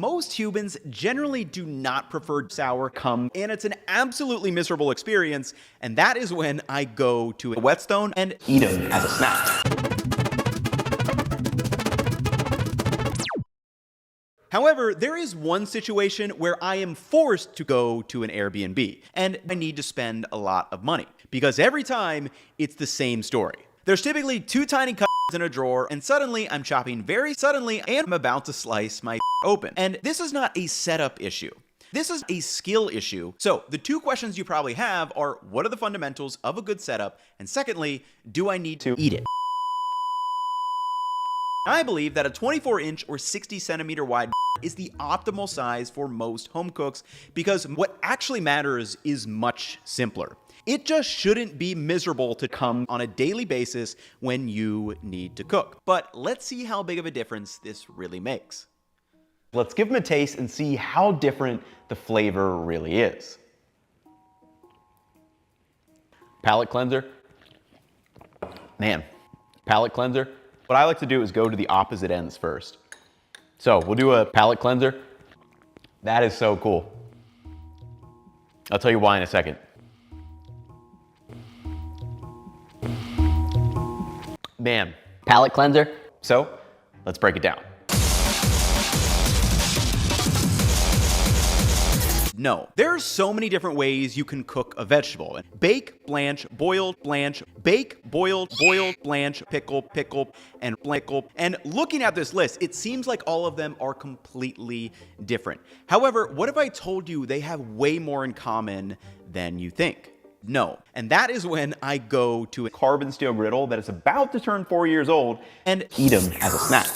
most humans generally do not prefer sour cum, and it's an absolutely miserable experience, and that is when I go to a whetstone and eat them as a snack. However, there is one situation where I am forced to go to an Airbnb, and I need to spend a lot of money, because every time it's the same story. There's typically two tiny cups in a drawer, and suddenly I'm chopping very suddenly, and I'm about to slice my open. And this is not a setup issue. This is a skill issue. So the two questions you probably have are, what are the fundamentals of a good setup? And secondly, do I need to eat it? I believe that a 24-inch or 60-centimeter wide is the optimal size for most home cooks, because what actually matters is much simpler. It just shouldn't be miserable to come on a daily basis when you need to cook. But let's see how big of a difference this really makes. Let's give them a taste and see how different the flavor really is. Palate cleanser. Man, palate cleanser. What I like to do is go to the opposite ends first. So we'll do a palate cleanser. That is so cool. I'll tell you why in a second. Man, palate cleanser. So let's break it down. No, there are so many different ways you can cook a vegetable. Bake, blanch, boiled, blanch, bake, boiled, blanch, pickle, and pickle. And looking at this list, it seems like all of them are completely different. However, what if I told you they have way more in common than you think? No. And that is when I go to a carbon steel griddle that is about to turn 4 years old and eat them as a snack.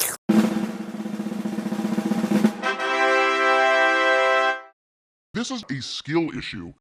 This is a skill issue.